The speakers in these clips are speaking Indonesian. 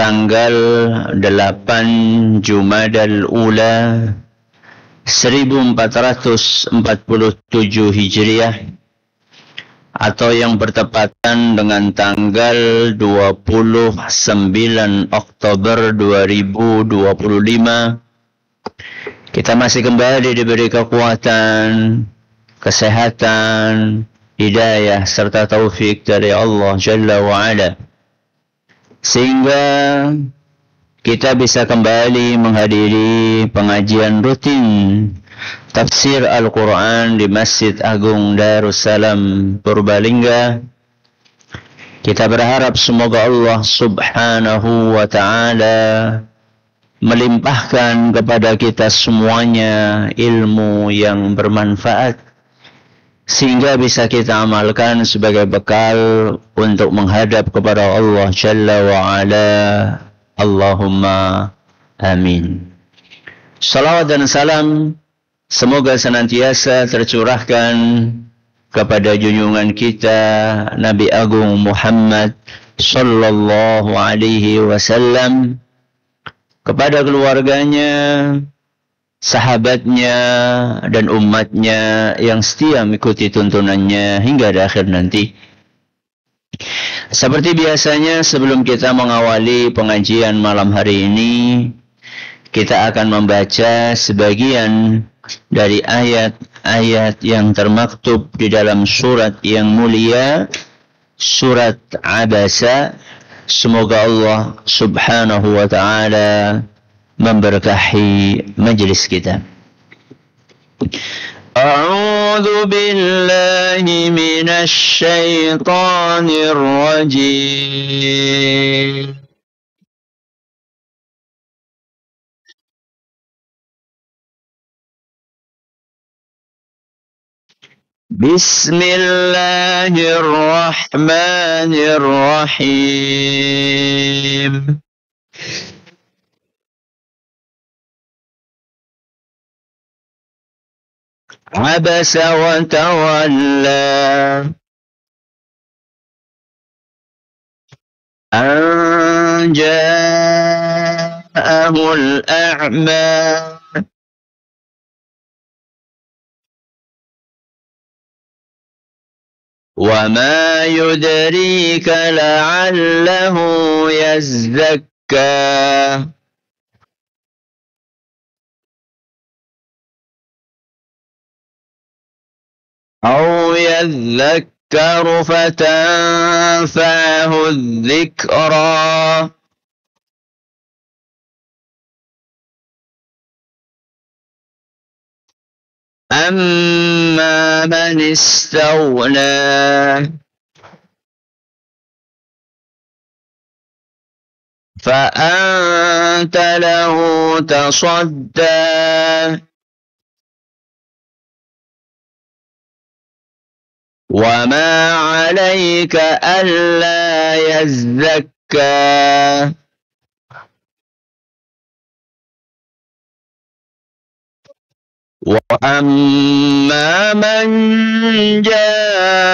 tanggal 8 Jumadal Ula 1447 Hijriah, atau yang bertepatan dengan tanggal 29 Oktober 2025. Kita masih kembali diberi kekuatan, kesehatan, hidayah serta taufik dari Allah Jalla wa'ala, sehingga kita bisa kembali menghadiri pengajian rutin tafsir Al-Quran di Masjid Agung Darussalam Purbalingga. Kita berharap semoga Allah Subhanahu wa ta'ala melimpahkan kepada kita semuanya ilmu yang bermanfaat, sehingga bisa kita amalkan sebagai bekal untuk menghadap kepada Allah Jalla wa'ala. Allahumma amin. Salawat dan salam semoga senantiasa tercurahkan kepada junjungan kita Nabi Agung Muhammad sallallahu alaihi wasallam, kepada keluarganya, sahabatnya, dan umatnya yang setia mengikuti tuntunannya hingga di akhir nanti. Seperti biasanya, sebelum kita mengawali pengajian malam hari ini, kita akan membaca sebagian dari ayat-ayat yang termaktub di dalam surat yang mulia, surat Abasa. Semoga Allah Subhanahu wa ta'ala memberkahi majlis kita. A'udzu billahi minasy syaithanir rajim. Bismillahirrahmanirrahim. Abasa wa tawalla an ja'ahul a'ma wa ma yudrika la'allahu yazzakka أو يذكر فتنفعه الذكرى أما من استغنى فأنت له تصدى وما عليك ألا يزكى وأما من جاءك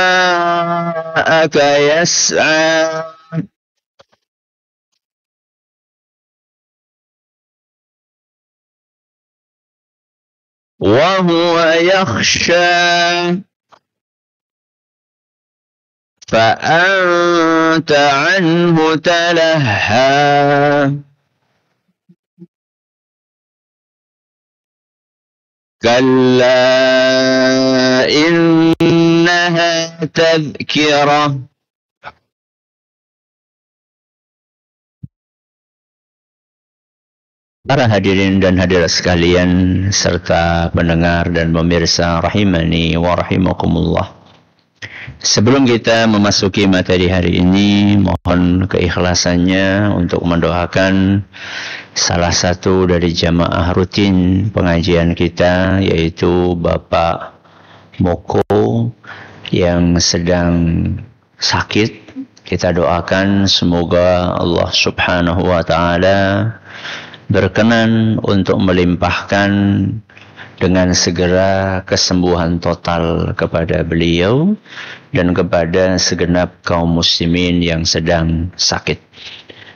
يسعى وهو يخشى فأنت عنه تلهى كلا إنها تذكرة Para hadirin dan hadirat sekalian serta pendengar dan pemirsa rahimani wa rahimakumullah. Sebelum kita memasuki materi hari ini, mohon keikhlasannya untuk mendoakan salah satu dari jamaah rutin pengajian kita, yaitu Bapak Moko yang sedang sakit. Kita doakan semoga Allah Subhanahu wa ta'ala berkenan untuk melimpahkan dengan segera kesembuhan total kepada beliau dan kepada segenap kaum muslimin yang sedang sakit.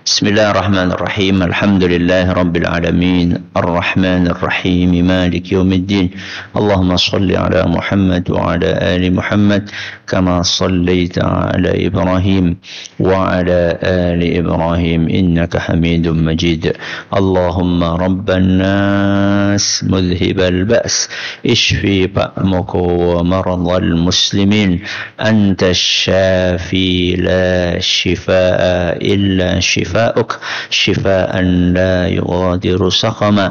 Bismillahirrahmanirrahim. Alhamdulillahi rabbil alamin. Arrahmanir rahim. Maliki yaumiddin. Allahumma shalli ala Muhammad wa ala ali Muhammad kama shallaita ala Ibrahim wa ala ali Ibrahim innaka Hamidum Majid. Allahumma rabban nas mudhibal ba's ishfi ba'maka wa maradhal muslimin anta asy-syafi la shifaa illa shifaa شفاء لا يغادر سقما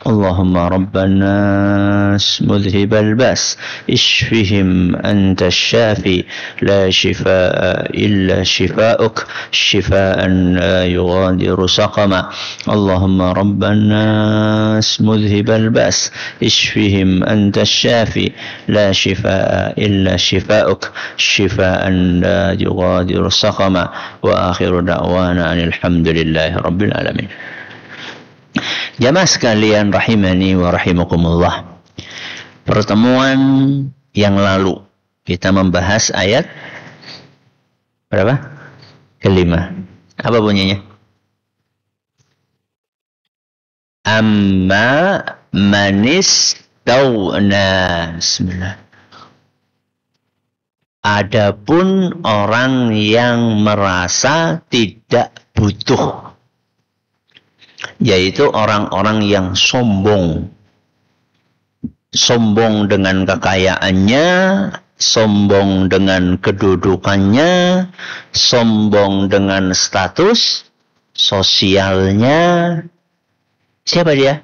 اللهم رب الناس مذهب البأس اشفهم أنت الشافي لا شفاء إلا شفاءك شفاء لا يغادر سقما اللهم رب الناس مذهب البأس اشفهم أنت الشافي لا شفاء إلا شفاءك شفاء لا يغادر سقما وآخر دعوانا أن Alhamdulillahi Rabbil Alamin. Jamaah sekalian rahimani wa rahimakumullah. Pertemuan yang lalu kita membahas ayat berapa? Kelima. Apa bunyinya? Amma manis tauna. Bismillah. Adapun orang yang merasa tidak butuh, yaitu orang-orang yang sombong. Sombong dengan kekayaannya, sombong dengan kedudukannya, sombong dengan status sosialnya. Siapa dia?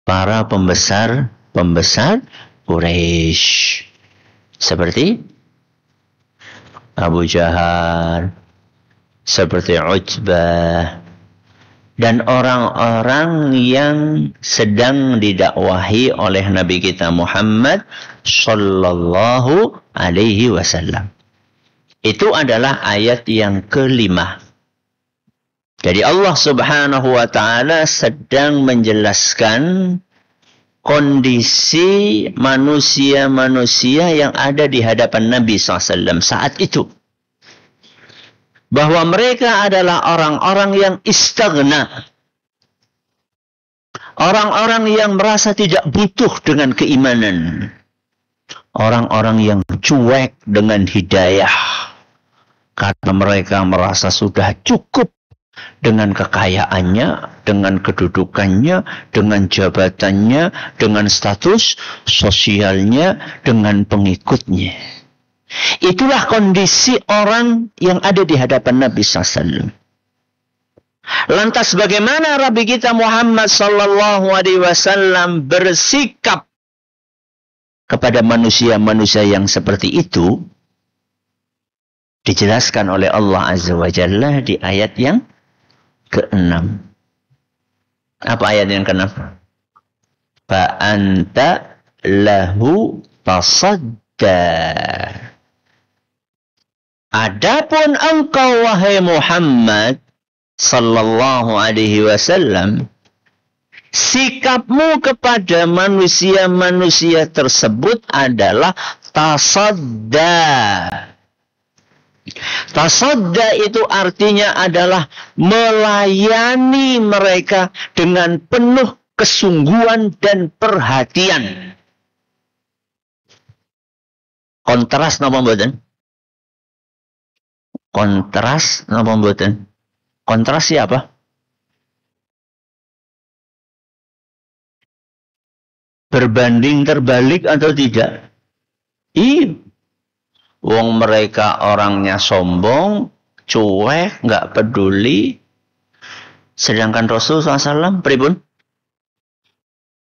Para pembesar Quraisy. Seperti Abu Jahal, seperti Utbah, dan orang-orang yang sedang didakwahi oleh Nabi kita Muhammad sallallahu alaihi wasallam. Itu adalah ayat yang kelima. Jadi Allah Subhanahu wa taala sedang menjelaskan kondisi manusia-manusia yang ada di hadapan Nabi SAW saat itu. Bahwa mereka adalah orang-orang yang istaghna. Orang-orang yang merasa tidak butuh dengan keimanan. Orang-orang yang cuek dengan hidayah. Karena mereka merasa sudah cukup dengan kekayaannya, dengan kedudukannya, dengan jabatannya, dengan status sosialnya, dengan pengikutnya. Itulah kondisi orang yang ada di hadapan Nabi SAW. Lantas bagaimana Nabi kita Muhammad sallallahu alaihi wasallam bersikap kepada manusia-manusia yang seperti itu? Dijelaskan oleh Allah Azza wa Jalla di ayat yang ke-6. Apa ayat yang ke-6? Fa anta lahu tasadda. Adapun engkau wahai Muhammad sallallahu alaihi wasallam, sikapmu kepada manusia-manusia tersebut adalah tasadda. Tasadda itu artinya adalah melayani mereka dengan penuh kesungguhan dan perhatian. Kontras napa mboten? Kontras napa mboten? Kontras siapa? Berbanding terbalik atau tidak? Iya. Wong mereka orangnya sombong, cuek, nggak peduli. Sedangkan Rasul SAW pripun?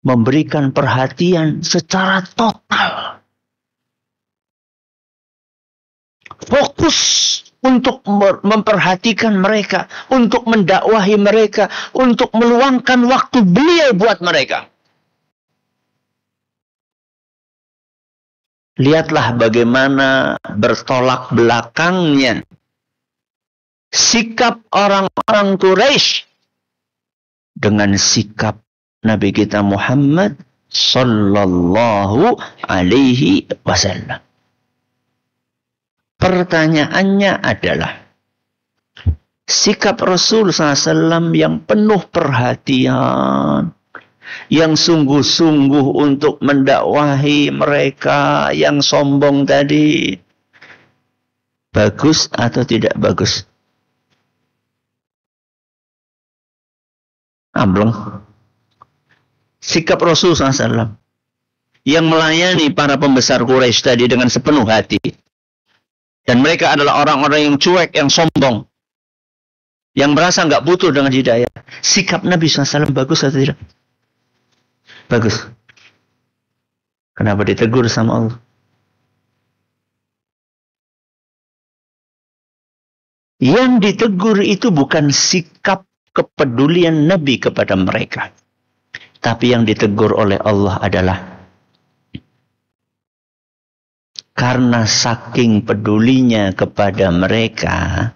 Memberikan perhatian secara total. Fokus untuk memperhatikan mereka, untuk mendakwahi mereka, untuk meluangkan waktu beliau buat mereka. Lihatlah bagaimana bertolak belakangnya sikap orang-orang Quraisy dengan sikap Nabi kita Muhammad sallallahu alaihi wasallam. Pertanyaannya adalah, sikap Rasul SAW yang penuh perhatian, yang sungguh-sungguh untuk mendakwahi mereka yang sombong tadi, bagus atau tidak bagus? Ambleng. Sikap Rasul SAW yang melayani para pembesar Quraisy tadi dengan sepenuh hati. Dan mereka adalah orang-orang yang cuek, yang sombong, yang merasa nggak butuh dengan hidayah. Sikap Nabi SAW bagus atau tidak? Bagus. Kenapa ditegur sama Allah? Yang ditegur itu bukan sikap kepedulian Nabi kepada mereka. Tapi yang ditegur oleh Allah adalah karena saking pedulinya kepada mereka,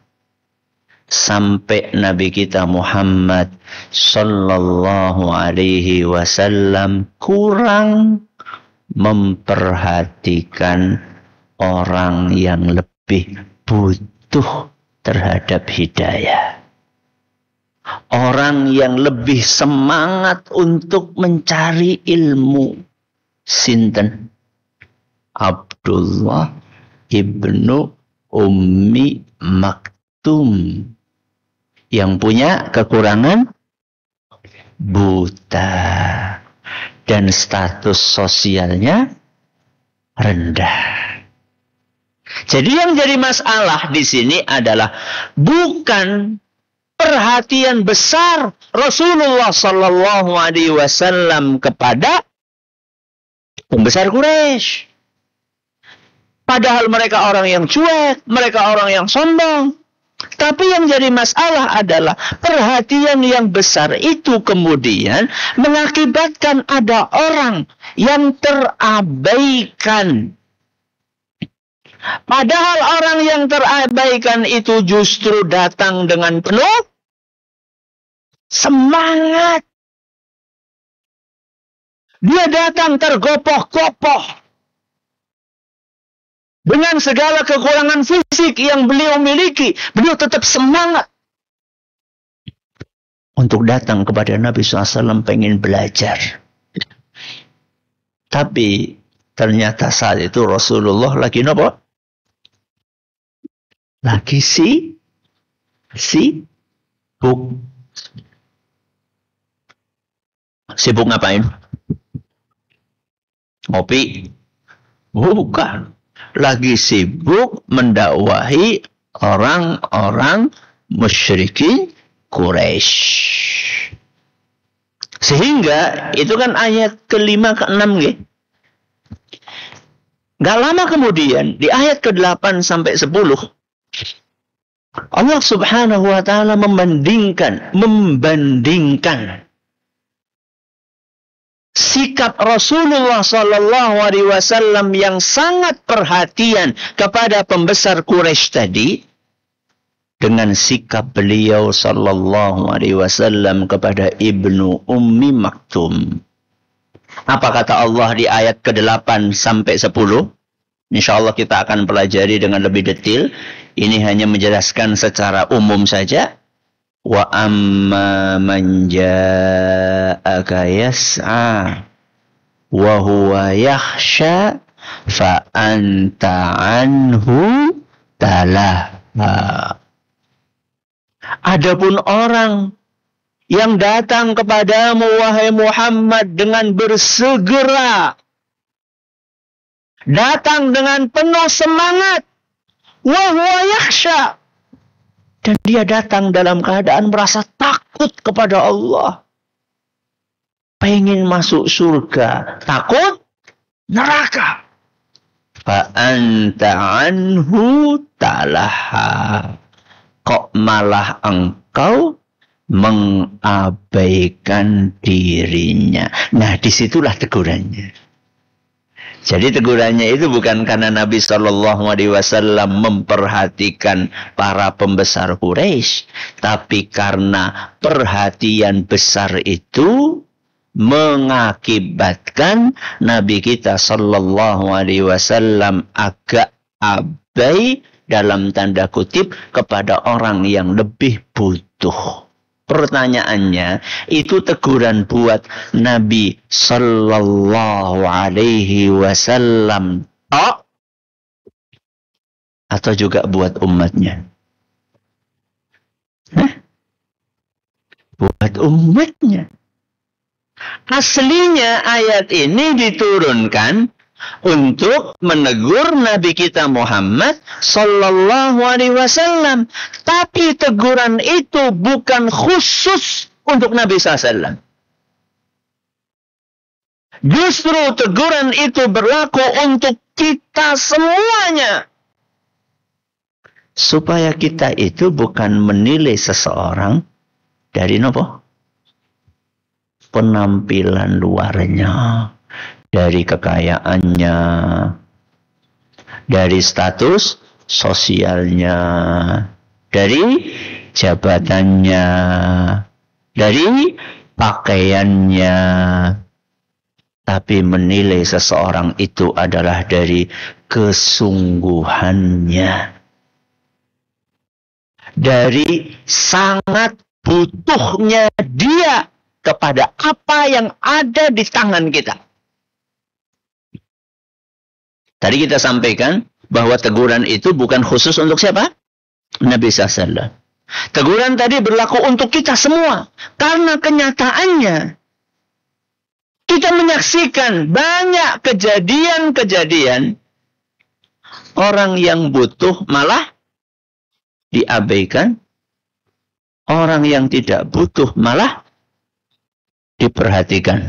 sampai Nabi kita Muhammad sallallahu alaihi wasallam kurang memperhatikan orang yang lebih butuh terhadap hidayah. Orang yang lebih semangat untuk mencari ilmu. Sinten? Abdullah ibnu Ummi Maktum, yang punya kekurangan buta dan status sosialnya rendah. Jadi yang jadi masalah di sini adalah bukan perhatian besar Rasulullah sallallahu alaihi wasallam kepada pembesar Quraisy. Padahal mereka orang yang cuek, mereka orang yang sombong. Tapi yang jadi masalah adalah perhatian yang besar itu kemudian mengakibatkan ada orang yang terabaikan. Padahal orang yang terabaikan itu justru datang dengan penuh semangat. Dia datang tergopoh-gopoh. Dengan segala kekurangan fisik yang beliau miliki, beliau tetap semangat untuk datang kepada Nabi SAW pengen belajar. Tapi ternyata saat itu Rasulullah lagi apa? Lagi sibuk. Sibuk ngapain? Ngopi? Bukan. Lagi sibuk mendakwahi orang-orang musyrikin Quraisy. Sehingga itu kan ayat ke-5 ke-6 nggih. Gak lama kemudian di ayat ke-8 sampai 10 Allah Subhanahu wa taala membandingkan sikap Rasulullah sallallahu alaihi wasallam yang sangat perhatian kepada pembesar Quraisy tadi dengan sikap beliau sallallahu alaihi wasallam kepada Ibnu Ummi Maktum. Apa kata Allah di ayat ke-8 sampai 10? Insyaallah kita akan pelajari dengan lebih detail. Ini hanya menjelaskan secara umum saja. Wa amma man ja'aka yas'a wa huwa yakhsha fa anta anhu talaha. Adapun orang yang datang kepadamu wahai Muhammad dengan bersegera, datang dengan penuh semangat, wa huwa yakhsha, dan dia datang dalam keadaan merasa takut kepada Allah. Pengen masuk surga, takut neraka. Fa anta anhu talaha. Kok malah engkau mengabaikan dirinya. Nah, disitulah tegurannya. Jadi tegurannya itu bukan karena Nabi SAW memperhatikan para pembesar Quraisy, tapi karena perhatian besar itu mengakibatkan Nabi kita SAW agak abai dalam tanda kutip kepada orang yang lebih butuh. Pertanyaannya, itu teguran buat Nabi Sallallahu Alaihi Wasallam atau juga buat umatnya? Buat umatnya. Aslinya ayat ini diturunkan untuk menegur Nabi kita Muhammad Sallallahu Alaihi Wasallam. Tapi teguran itu bukan khusus untuk Nabi SAW. Justru teguran itu berlaku untuk kita semuanya. Supaya kita itu bukan menilai seseorang dari nopo? Penampilan luarnya, dari kekayaannya, dari status sosialnya, dari jabatannya, dari pakaiannya. Tapi menilai seseorang itu adalah dari kesungguhannya. Dari sangat butuhnya dia kepada apa yang ada di tangan kita. Tadi kita sampaikan bahwa teguran itu bukan khusus untuk siapa? Nabi SAW. Teguran tadi berlaku untuk kita semua. Karena kenyataannya, kita menyaksikan banyak kejadian-kejadian orang yang butuh malah diabaikan. Orang yang tidak butuh malah diperhatikan.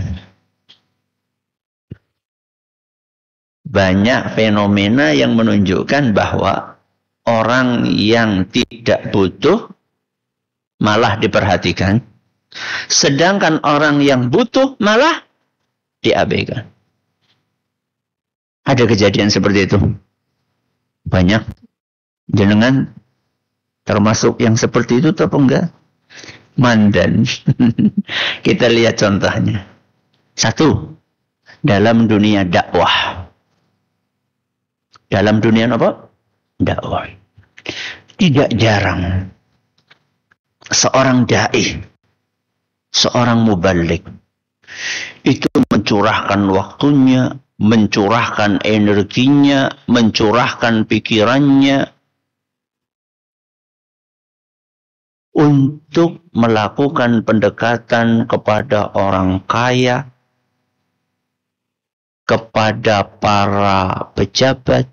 Banyak fenomena yang menunjukkan bahwa orang yang tidak butuh malah diperhatikan. Sedangkan orang yang butuh malah diabaikan. Ada kejadian seperti itu. Banyak. Jenengan termasuk yang seperti itu atau enggak? Mandan. Kita lihat contohnya. Satu, dalam dunia dakwah. Dalam dunia apa? Dakwah. Tidak jarang seorang dai, seorang mubalik itu mencurahkan waktunya, mencurahkan energinya, mencurahkan pikirannya untuk melakukan pendekatan kepada orang kaya, kepada para pejabat,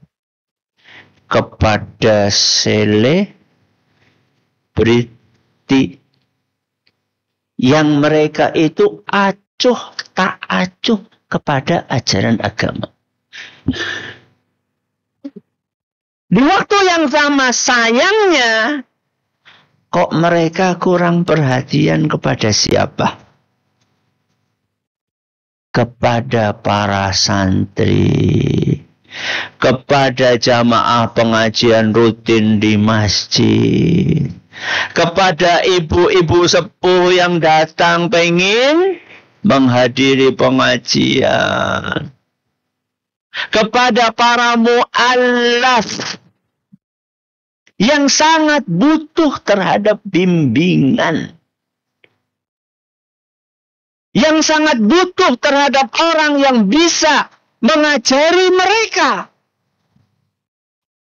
kepada selebriti yang mereka itu acuh tak acuh kepada ajaran agama. Di waktu yang sama sayangnya kok mereka kurang perhatian kepada siapa? Kepada para santri, kepada jamaah pengajian rutin di masjid, kepada ibu-ibu sepuh yang datang pengen menghadiri pengajian, kepada para mu'allaf yang sangat butuh terhadap bimbingan, yang sangat butuh terhadap orang yang bisa mengajari mereka.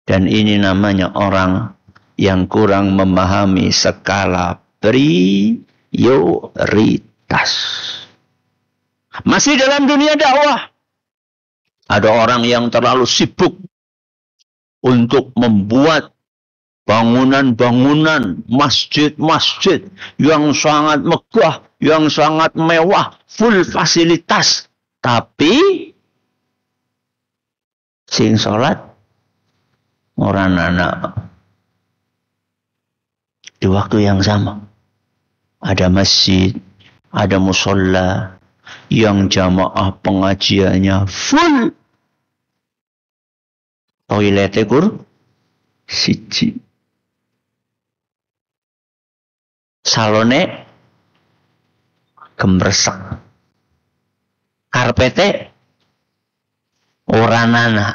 Dan ini namanya orang yang kurang memahami skala prioritas. Masih dalam dunia dakwah, ada orang yang terlalu sibuk untuk membuat bangunan-bangunan, masjid-masjid yang sangat megah, yang sangat mewah, full fasilitas. Tapi sing salat orang anak. Di waktu yang sama ada masjid, ada musola yang jamaah pengajiannya full. Toiletnya siji. Salone gembresek. Karpete ora nana.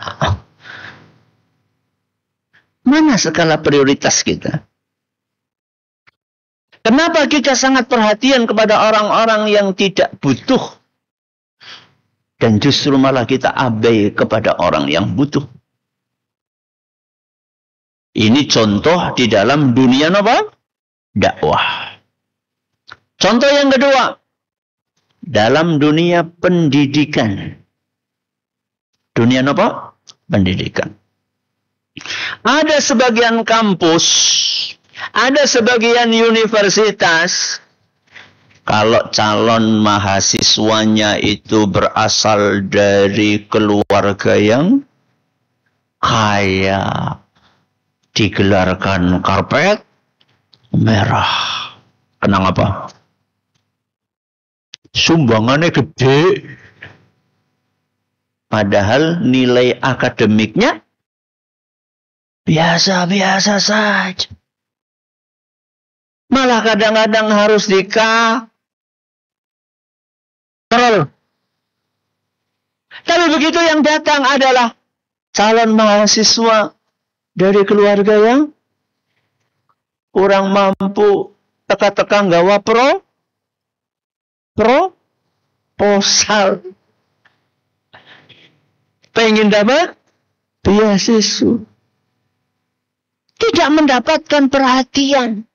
Mana skala prioritas kita? Kenapa kita sangat perhatian kepada orang-orang yang tidak butuh? Dan justru malah kita abai kepada orang yang butuh. Ini contoh di dalam dunia apa? Dakwah. Contoh yang kedua. Dalam dunia pendidikan. Dunia apa? Pendidikan. Ada sebagian kampus, ada sebagian universitas, kalau calon mahasiswanya itu berasal dari keluarga yang kaya, digelarkan karpet merah. Kenapa? Sumbangannya gede. Padahal nilai akademiknya biasa-biasa saja. Malah kadang-kadang harus dikontrol. Tapi begitu yang datang adalah calon mahasiswa dari keluarga yang kurang mampu, teka-teka gawa proposal. Pengen dapat beasiswa. Tidak mendapatkan perhatian.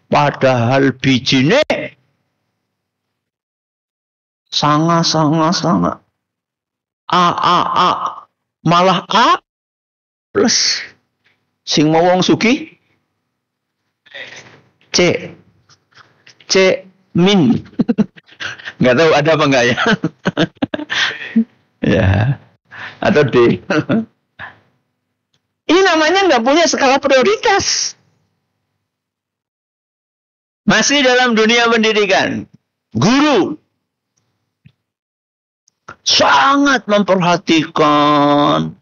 Padahal bijine sangat. A. Malah A plus. Sing mau wong sugih C min. Nggak tahu ada apa enggak ya. Ya. Atau D. Ini namanya nggak punya skala prioritas. Masih dalam dunia pendidikan. Guru sangat memperhatikan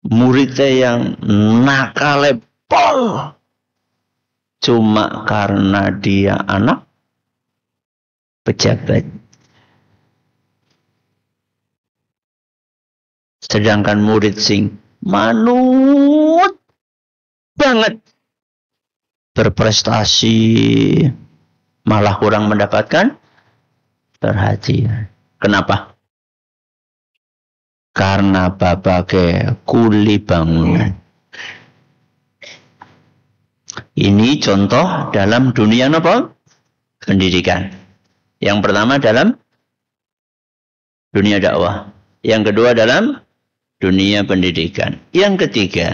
muridnya yang nakal pol. Cuma karena dia anak pejabat. Sedangkan murid sing manut banget berprestasi malah kurang mendapatkan perhatian. Kenapa? Karena bapake kuli bangunan. Ini contoh dalam dunia apa? Pendidikan. Yang pertama dalam dunia dakwah. Yang kedua dalam dunia pendidikan. Yang ketiga,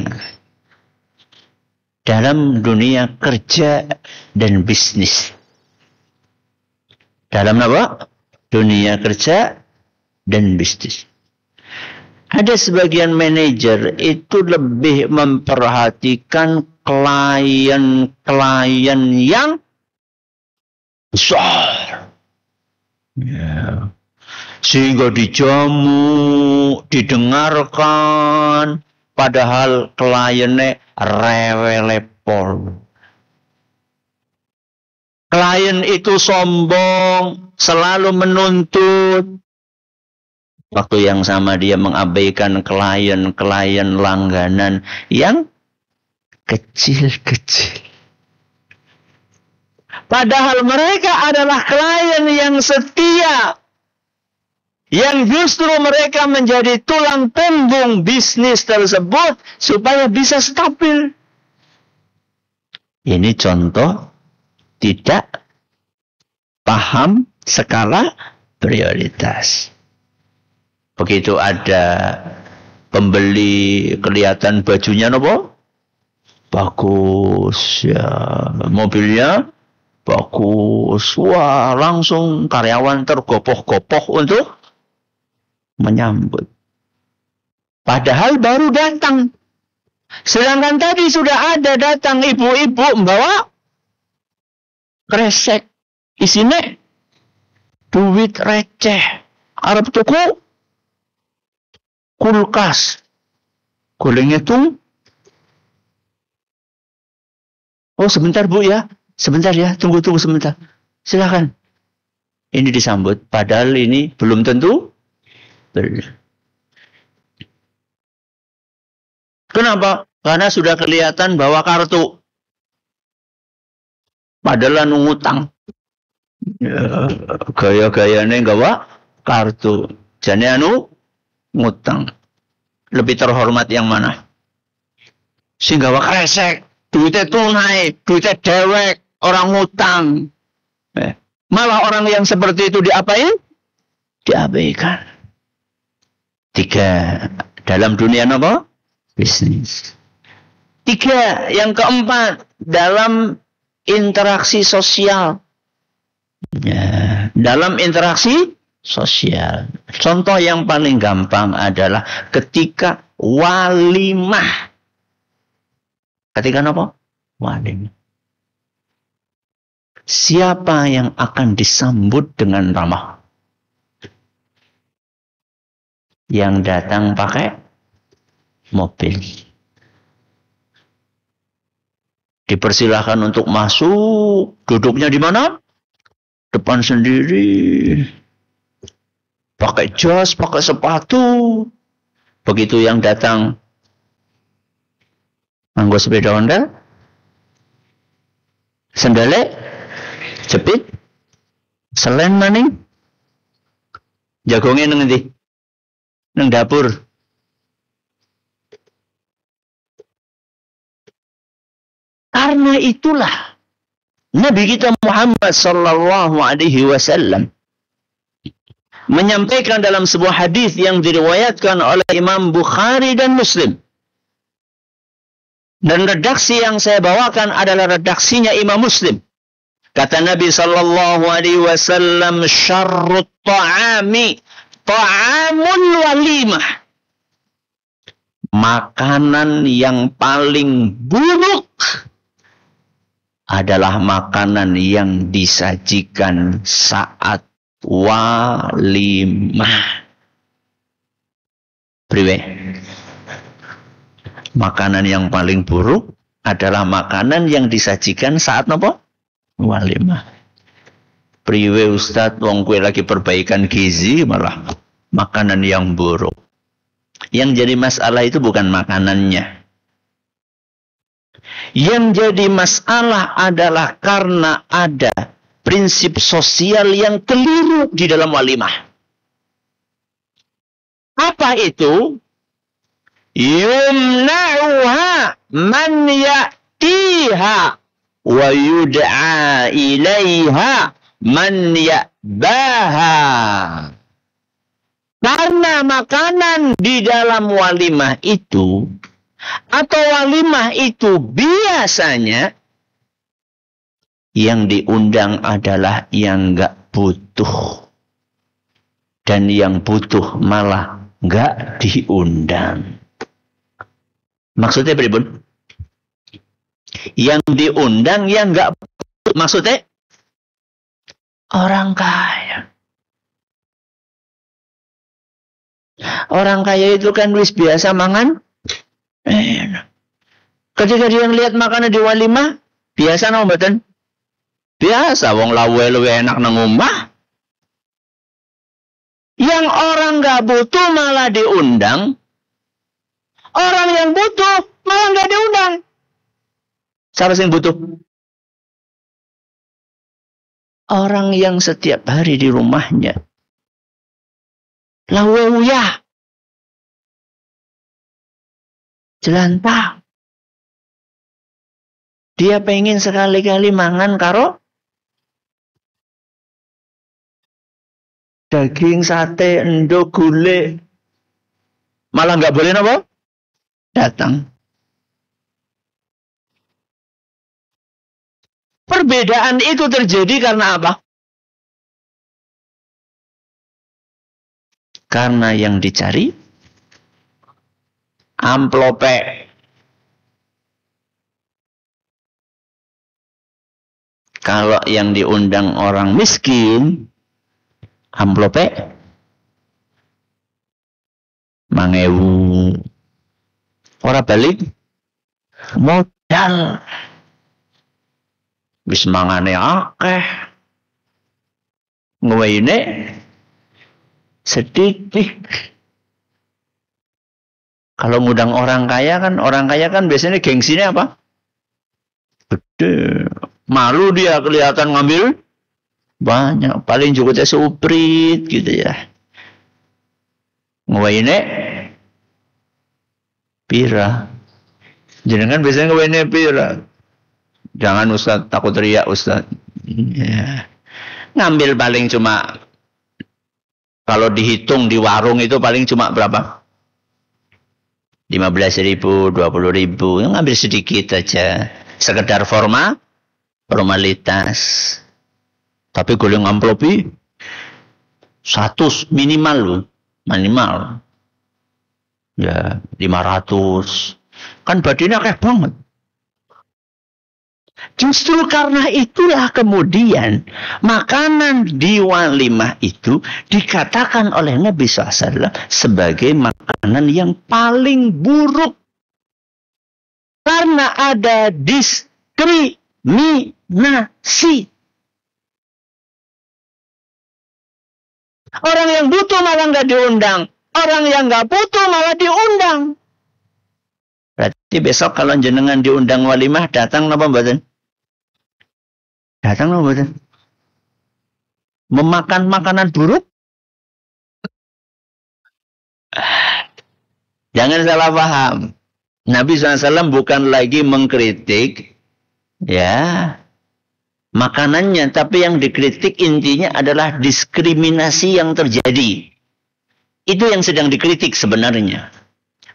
dalam dunia kerja dan bisnis. Dalam apa? Dunia kerja dan bisnis. Ada sebagian manajer itu lebih memperhatikan klien-klien yang besar. Ya. Sehingga dijamu, didengarkan, padahal kliennya rewelepol. Klien itu sombong, selalu menuntut. Waktu yang sama dia mengabaikan klien-klien langganan yang kecil-kecil. Padahal mereka adalah klien yang setia. Yang justru mereka menjadi tulang punggung bisnis tersebut supaya bisa stabil. Ini contoh tidak paham skala prioritas. Begitu ada pembeli kelihatan bajunya nopo bagus ya, mobilnya bagus, wah langsung karyawan tergopoh-gopoh untuk menyambut. Padahal baru datang. Sedangkan tadi sudah ada datang ibu-ibu membawa kresek. Isinya duit receh. Arab tuku kulkas. Golengnya tuh. Oh sebentar Bu ya. Sebentar ya. Tunggu sebentar. Silakan. Ini disambut. Padahal ini belum tentu. Kenapa? Karena sudah kelihatan bahwa kartu. Padahal ngutang. Ya, gaya-gayanya gawa kartu. Jadi ngutang. Lebih terhormat yang mana? Sehingga gawa kresek. Duitnya tunai. Duitnya dewek. Orang ngutang. Malah orang yang seperti itu diapain? Diabaikan. 3. Dalam dunia apa? Bisnis. 3. Yang keempat. Dalam interaksi sosial. Ya, dalam interaksi sosial. Contoh yang paling gampang adalah ketika walimah. Ketika apa? Walimah. Siapa yang akan disambut dengan ramah? Yang datang pakai mobil. Dipersilahkan untuk masuk. Duduknya di mana? Depan sendiri. Pakai jas, pakai sepatu. Begitu yang datang nganggo sepeda ondel, sendale, jepit, selen maning, jagongnya nang endi? Nang dapur. Karena itulah Nabi kita Muhammad sallallahu alaihi wasallam menyampaikan dalam sebuah hadis yang diriwayatkan oleh Imam Bukhari dan Muslim. Dan redaksi yang saya bawakan adalah redaksinya Imam Muslim. Kata Nabi sallallahu alaihi wasallam, syarrut ta'ami ta'amul walimah. Makanan yang paling buruk adalah makanan yang disajikan saat walimah. Priwe. Makanan yang paling buruk adalah makanan yang disajikan saat apa? Walimah. Priwe Ustadz, wong kue lagi perbaikan gizi malah makanan yang buruk. Yang jadi masalah itu bukan makanannya. Yang jadi masalah adalah karena ada prinsip sosial yang keliru di dalam walimah. Apa itu? Yumna'uha man ya'tiha wa yud'a ilaiha man ya'baha. Karena makanan di dalam walimah itu atau walimah itu biasanya yang diundang adalah yang enggak butuh. Dan yang butuh malah enggak diundang. Maksudnya pripun? Yang diundang yang enggak butuh. Maksudnya orang kaya. Orang kaya itu kan wis biasa mangan. Ketika dia lihat makanan di walimah, biasa nang mboten? Biasa, wong lawe luwe enak nang omah. Yang orang nggak butuh malah diundang. Orang yang butuh malah nggak diundang. Siapa sih yang butuh? Orang yang setiap hari di rumahnya lawe uyah. Jelantah. Dia pengen sekali-kali mangan karo daging, sate, endog, gulai. Malah nggak boleh apa? Datang. Perbedaan itu terjadi karena apa? Karena yang dicari amplope. Kalau yang diundang orang miskin, amplope 5.000. Ora balik modal. Wis mangane akeh. Ngwene sedikit. Kalau ngundang orang kaya kan biasanya gengsinya apa? Gede. Malu dia kelihatan ngambil banyak. Paling juga seuprit gitu ya. Ngawainya pira. Jangan biasanya ngawainya pira. Jangan Ustaz, takut riak Ustaz. Ya. Ngambil paling cuma, kalau dihitung di warung itu paling cuma berapa? 15.000, 20.000, ngambil sedikit aja, sekedar formalitas. Tapi goleng amplopi 100 minimal ya 500, kan badannya kayak banget. Justru karena itulah kemudian makanan di walimah itu dikatakan oleh Nabi SAW sebagai makanan yang paling buruk. Karena ada diskriminasi. Orang yang butuh malah nggak diundang. Orang yang nggak butuh malah diundang. Berarti besok kalau jenengan diundang walimah, datang napa mboten? Datang napa mboten? Memakan makanan buruk? Jangan salah paham. Nabi SAW bukan lagi mengkritik ya makanannya, tapi yang dikritik intinya adalah diskriminasi yang terjadi. Itu yang sedang dikritik sebenarnya.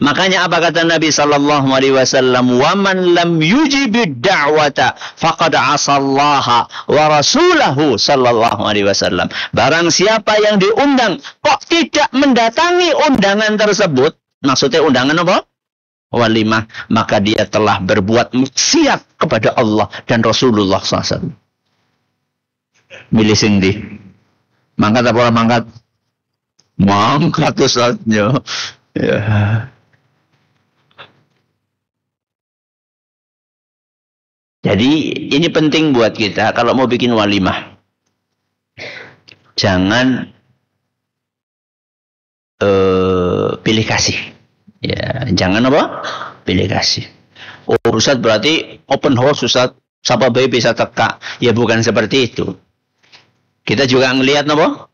Makanya apa kata Nabi sallallahu alaihi wasallam, "Wa man lam yujibid da'wata faqad 'asallaha wa rasulahu sallallahu alaihi wasallam." Barang siapa yang diundang kok tidak mendatangi undangan tersebut, maksudnya undangan apa? Walimah, maka dia telah berbuat maksiat kepada Allah dan Rasulullah SAW. Milih sing ndi? Mangkat apa ora mangkat? Mangkat Ustaznya. Ya. Jadi ini penting buat kita kalau mau bikin walimah. Jangan pilih kasih. Ya, jangan apa? Pilih kasih. Oh, Ustaz berarti open house Ustaz. Siapa baik bisa teka. Ya bukan seperti itu. Kita juga ngelihat apa?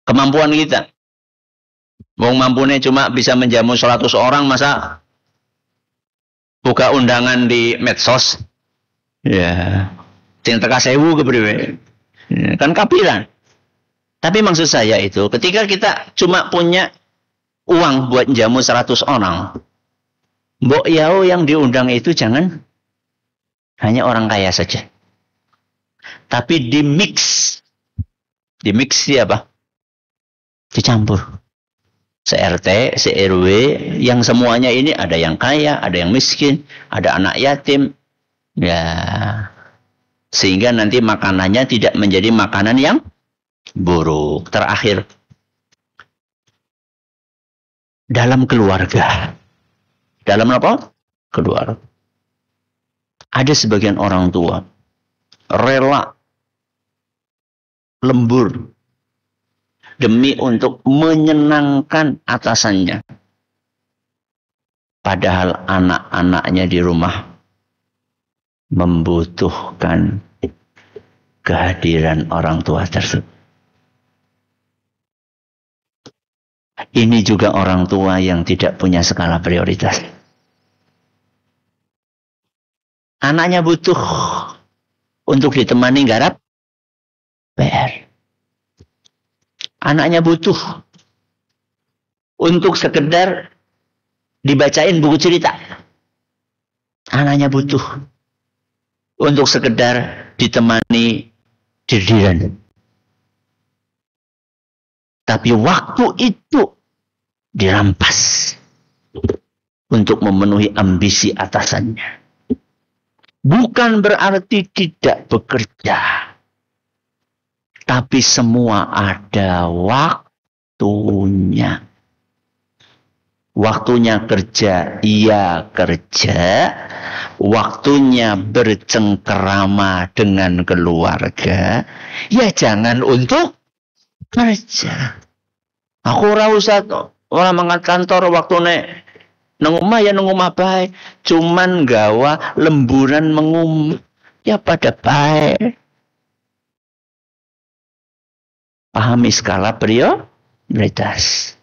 Kemampuan kita. Wong mampunya cuma bisa menjamu 100 orang, masa buka undangan di medsos? Ya. Sing teka 1000 kepriwe. Ya, kan kapiran. Tapi maksud saya itu, ketika kita cuma punya uang buat jamu 100 orang, mbok yao yang diundang itu jangan hanya orang kaya saja. Tapi dimix. Dimix siapa? Dicampur. Se-RT, se-RW, yang semuanya ini ada yang kaya, ada yang miskin, ada anak yatim. Ya. Sehingga nanti makanannya tidak menjadi makanan yang buruk. Terakhir, dalam keluarga. Dalam apa? Keluarga. Ada sebagian orang tua rela lembur demi untuk menyenangkan atasannya. Padahal anak-anaknya di rumah membutuhkan kehadiran orang tua tersebut. Ini juga orang tua yang tidak punya skala prioritas. Anaknya butuh untuk ditemani garap PR. Anaknya butuh untuk sekedar dibacain buku cerita. Anaknya butuh untuk sekedar ditemani dirdiran. Tapi waktu itu dirampas untuk memenuhi ambisi atasannya. Bukan berarti tidak bekerja. Tapi semua ada waktunya. Waktunya kerja, iya kerja. Waktunya bercengkerama dengan keluarga, ya jangan untuk kerja. Aku ora usah Ora mangkat kantor waktune nang omah ya nang omah bae. Cuman gawa lemburan mengum ya pada bae. Pahami skala prioritas.